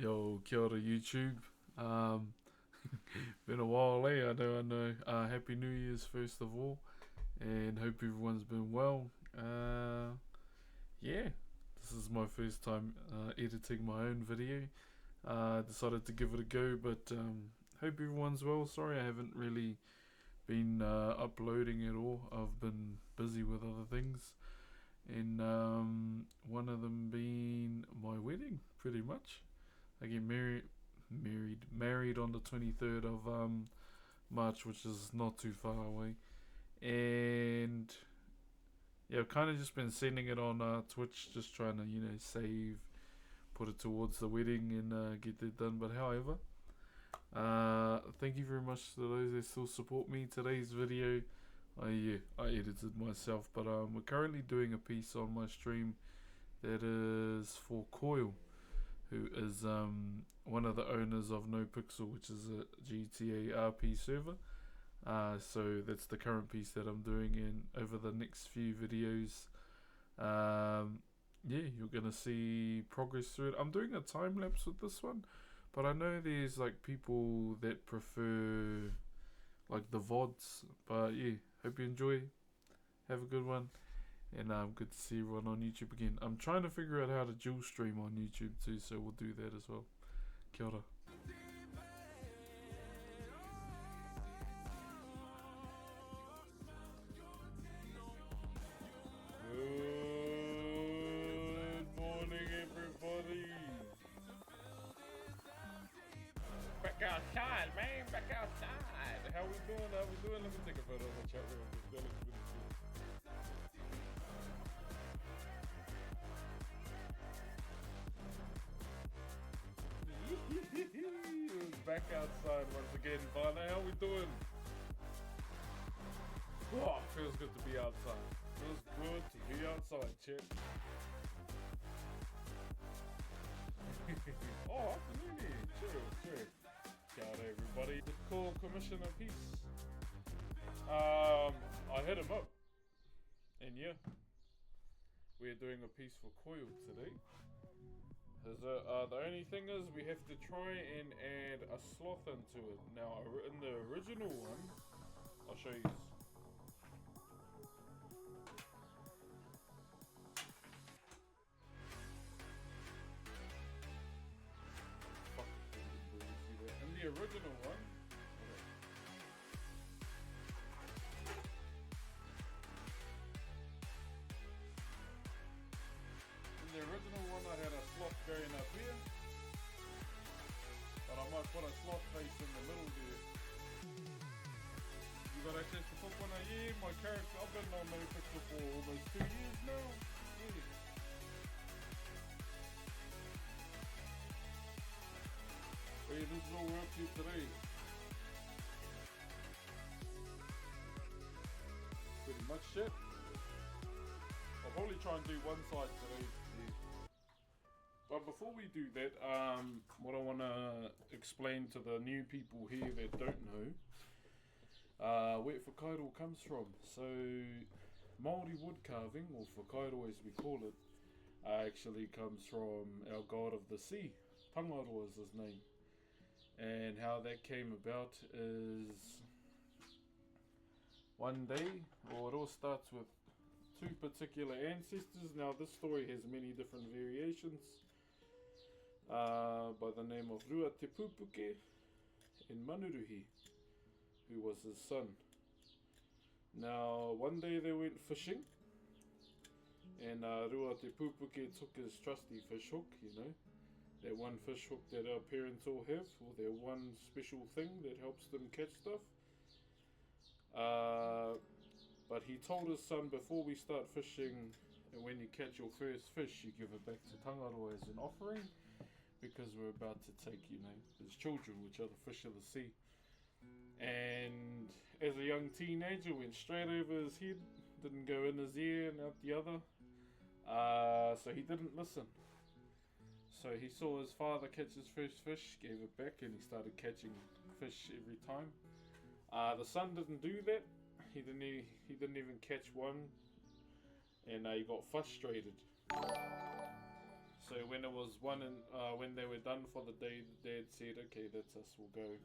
Yo, kia ora YouTube. Um, Been a while, eh? I know. Happy New Year's first of all, and hope everyone's been well. Yeah, this is my first time editing my own video. Decided to give it a go, but hope everyone's well. Sorry I haven't really been uploading at all. I've been busy with other things, and one of them being my wedding, pretty much. I get married on the 23rd of March, which is not too far away. And yeah, I've kind of just been sending it on Twitch, just trying to save, put it towards the wedding and get that done. But however, thank you very much to those that still support me. Today's video, I edited myself, but we're currently doing a piece on my stream that is for Koil, who is one of the owners of No Pixel, which is a GTA RP server. So that's the current piece that I'm doing, and over the next few videos, yeah, you're gonna see progress through it. I'm doing a time lapse with this one, but I know there's like people that prefer like the VODs. But yeah, hope you enjoy. Have a good one. And good to see everyone on YouTube again. I'm trying to figure out how to dual stream on YouTube too, so we'll do that as well. Kia ora. Good morning, everybody. Back outside, man. Back outside. How we doing? How we doing? Let me take a photo of my chat room. That looks really cool. Back outside once again, Vana. How we doing? Oh, feels good to be outside. Feels good to be outside, Chip. Oh, absolutely. Sure. Shout out everybody. The cool Commissioner Peace. I hit him up. And yeah, we're doing a piece for Koil today. The only thing is we have to try and add a sloth into it. Now, in the original one, I'll show you. In the original one, I had a sloth going up here, but I might put a sloth face in the middle there. You got access to put one here. My character, I've been on No Pixel for almost 2 years now. Yeah. But yeah, this is all we're up to today. Pretty much shit. I'll probably try and do one side today. Yeah. But before we do that, what I want to explain to the new people here that don't know where whakairo comes from. So, Māori wood carving, or whakairo as we call it, actually comes from our god of the sea. Pangaroa is his name. And how that came about is one day, well, it all starts with two particular ancestors. Now, this story has many different variations. By the name of Rua Te Pupuke and Manuruhi, who was his son. Now, one day they went fishing, and Rua Te Pupuke took his trusty fish hook, that one fish hook that our parents all have, or their one special thing that helps them catch stuff. But he told his son, before we start fishing, and when you catch your first fish, you give it back to Tangaroa as an offering, because we're about to take, his children, which are the fish of the sea. And as a young teenager, went straight over his head, didn't go in his ear and out the other. So he didn't listen. So he saw his father catch his first fish, gave it back, and he started catching fish every time. The son didn't do that. He didn't even catch one, and he got frustrated. So when it was one and when they were done for the day, the dad said, "Okay, that's us. We'll go.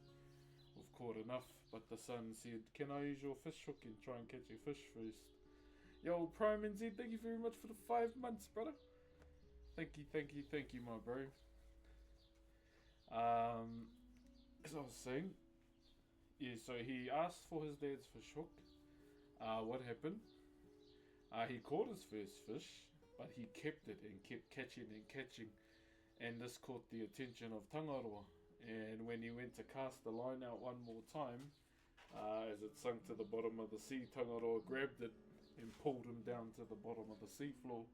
We've caught enough." But the son said, "Can I use your fish hook and try and catch a fish first?" Yo, Prime NZ, thank you very much for the 5 months, brother. Thank you, my bro. As I was saying, yeah. So he asked for his dad's fish hook. What happened? He caught his first fish, but he kept it and kept catching and catching. And this caught the attention of Tangaroa. And when he went to cast the line out one more time, as it sunk to the bottom of the sea, Tangaroa grabbed it and pulled him down to the bottom of the seafloor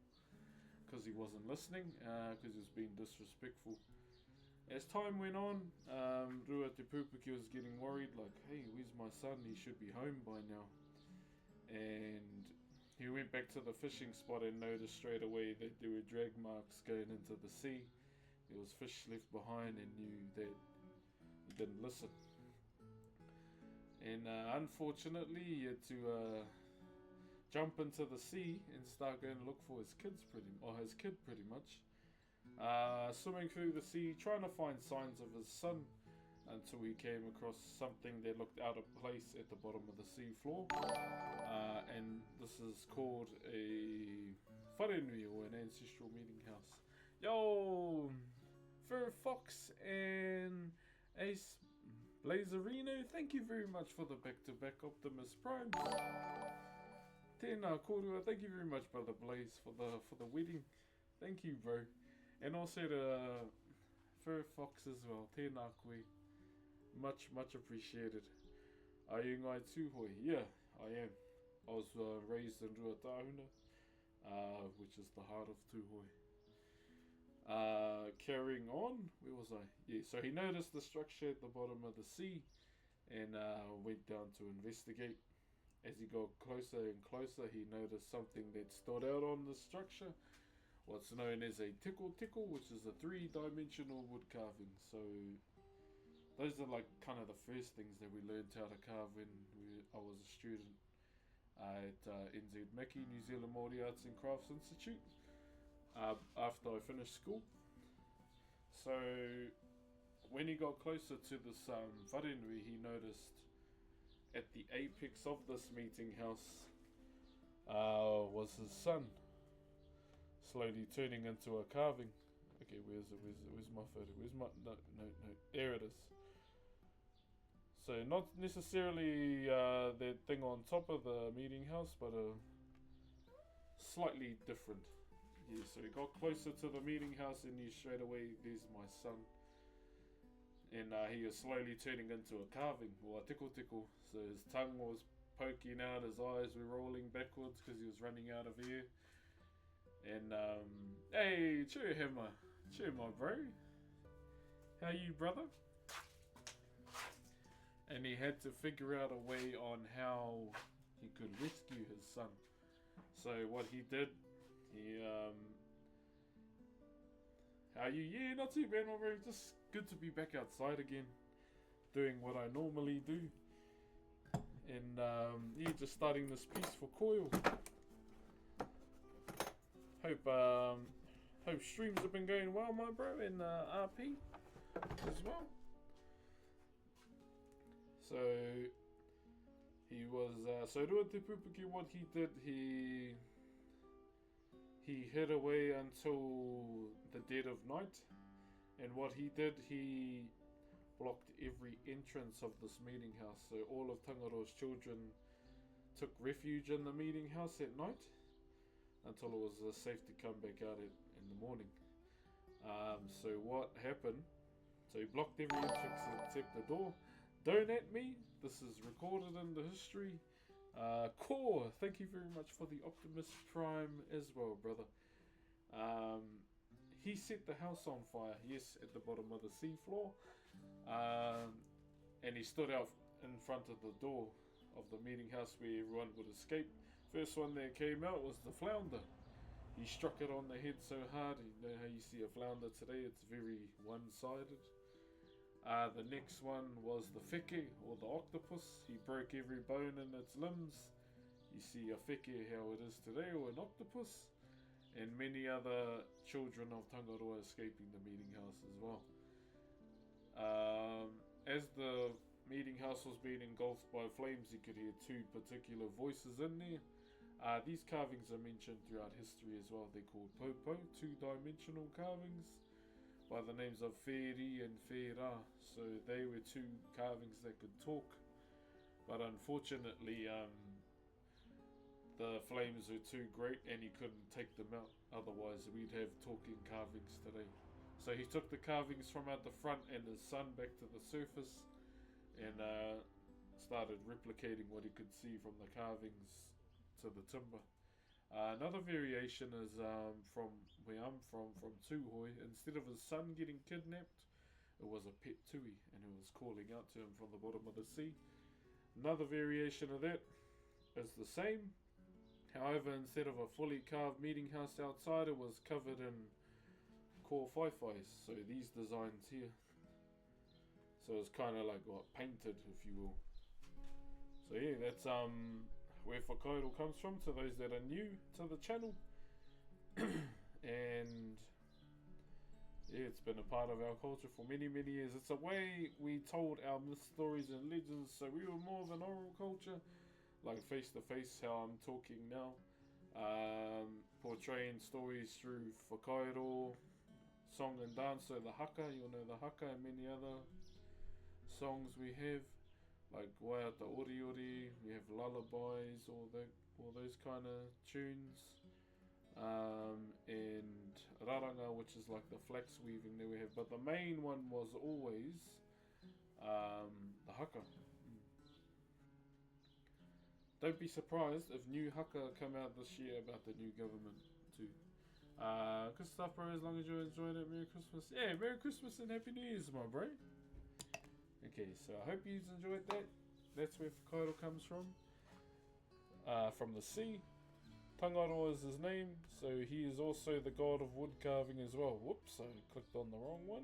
because he wasn't listening, because he was being disrespectful. As time went on, Rua Te Pupiki was getting worried, like, "Hey, where's my son? He should be home by now." And he went back to the fishing spot and noticed straight away that there were drag marks going into the sea. There was fish left behind, and knew that he didn't listen. And unfortunately, he had to jump into the sea and start going to look for his kid pretty much. Swimming through the sea, trying to find signs of his son, until he came across something that looked out of place at the bottom of the sea floor. And this is called a wharenui, or an ancestral meeting house. Yo, Fur Fox and Ace Blazerino, thank you very much for the back-to-back Optimus Primes. Tēnā kōrua, thank you very much, Brother Blaze, for the wedding. Thank you, bro. And also to Fur Fox as well. Tēnā koe. Much appreciated. Are you ngai tūhoi? Yeah, I am. I was raised in Ruatahuna, which is the heart of Tūhoi. Carrying on, where was I? Yeah, so he noticed the structure at the bottom of the sea and went down to investigate. As he got closer and closer, he noticed something that stood out on the structure. What's known as a tickle, which is a 3-dimensional wood carving. So those are like kind of the first things that we learned how to carve when I was a student at NZ Maki, New Zealand Māori Arts and Crafts Institute, after I finished school. So when he got closer to this wharenui, he noticed at the apex of this meeting house was his son, slowly turning into a carving. Okay, where's my photo? No, there it is. So not necessarily that thing on top of the meeting house, but slightly different. Yeah, so he got closer to the meeting house and knew straight away, there's my son. And he was slowly turning into a carving, or a tickle. So his tongue was poking out, his eyes were rolling backwards because he was running out of air. And hey, cheer my bro. How you, brother? And he had to figure out a way on how he could rescue his son. So what he did, he how you? Yeah, not too bad, my bro. Just good to be back outside again, doing what I normally do. And yeah, just starting this piece for Koil. Hope streams have been going well, my bro, and RP as well. So he was so Rua Te Pupiki, what he did, he hid away until the dead of night, and what he did, he blocked every entrance of this meeting house. So all of Tangaroa's children took refuge in the meeting house at night until it was safe to come back out in the morning. So what happened, so he blocked every entrance except the door. Don't at me, this is recorded in the history. Core, thank you very much for the Optimus Prime as well, brother. He set the house on fire, yes, at the bottom of the seafloor. And he stood out in front of the door of the meeting house where everyone would escape. First one that came out was the flounder. He struck it on the head so hard. You know how you see a flounder today, it's very one-sided. The next one was the wheke, or the octopus. He broke every bone in its limbs. You see a wheke how it is today, or an octopus. and many other children of Tangaroa escaping the meeting house as well. As the meeting house was being engulfed by flames, you could hear two particular voices in there. These carvings are mentioned throughout history as well. They're called popo, two-dimensional carvings, by the names of Wheri and Whera. So they were two carvings that could talk, but unfortunately the flames were too great and he couldn't take them out. Otherwise we'd have talking carvings today. So he took the carvings from out the front and his son back to the surface and started replicating what he could see from the carvings to the timber. Another variation is from where I'm from Tuhoi. Instead of his son getting kidnapped, it was a pet tui, and it was calling out to him from the bottom of the sea. Another variation of that is the same. However, instead of a fully carved meeting house outside, it was covered in kōwhaiwhais, so these designs here. So it's kind of like painted, if you will. So yeah, that's where Koil comes from, to those that are new to the channel. And yeah, it's been a part of our culture for many years. It's a way we told our myth, stories and legends, so we were more of an oral culture, like face to face, how I'm talking now. Portraying stories through whakairo, song and dance, so the haka, you'll know the haka, and many other songs we have, like Waiata Ori Ori, we have lullabies, all those kind of tunes, and raranga, which is like the flax weaving that we have, but the main one was always the haka. Don't be surprised if new haka come out this year about the new government too. Good stuff, bro. As long as you're enjoying it, Merry Christmas. Yeah, Merry Christmas and Happy New Year's, my bro. Okay, so I hope you enjoyed that. That's where Koil comes from the sea. Tangaroa is his name, so he is also the god of wood carving as well. Whoops, I clicked on the wrong one.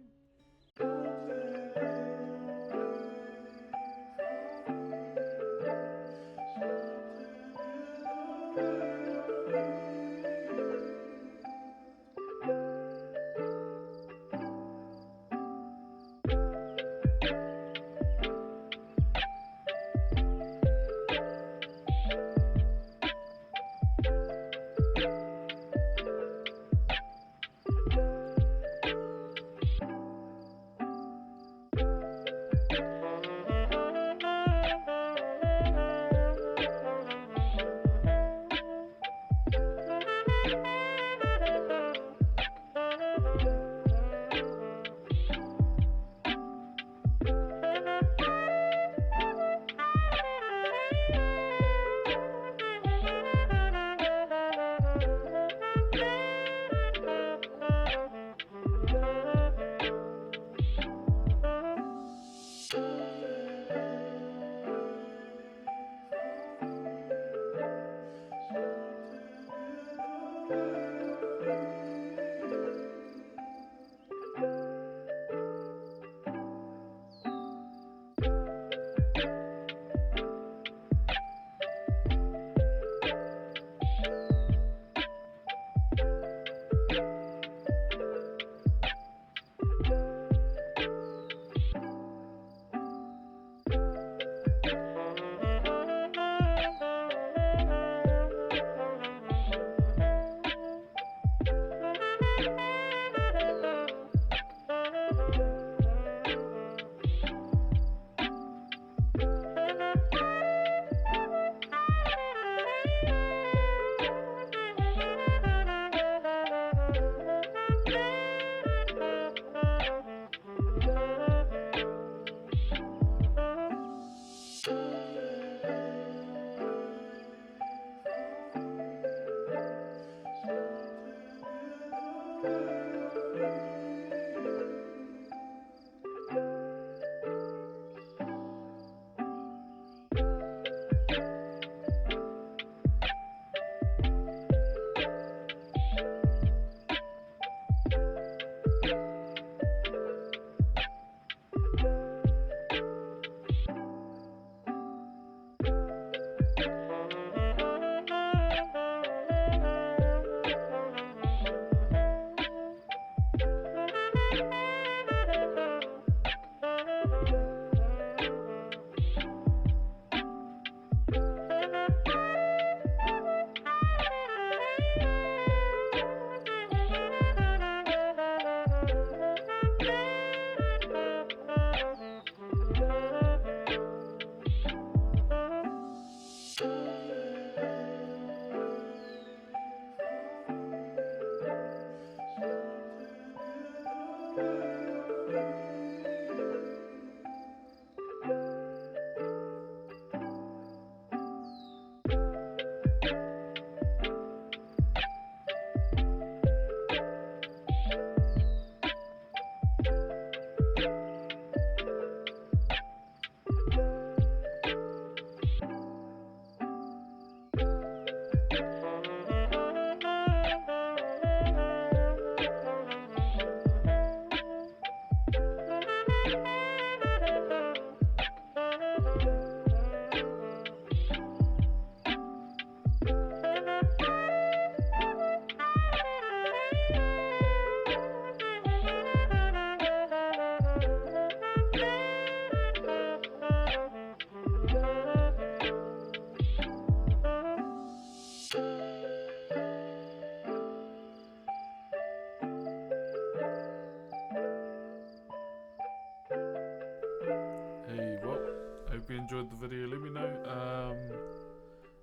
enjoyed the video, let me know.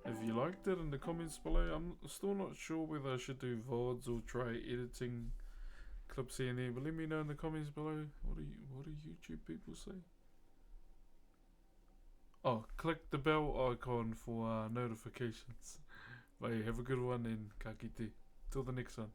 If you liked it in the comments below. I'm still not sure whether I should do VODs or try editing clips here and there, but let me know in the comments below. What do YouTube people say? Oh, click the bell icon for notifications. But yeah, have a good one and ka kite. Till the next one.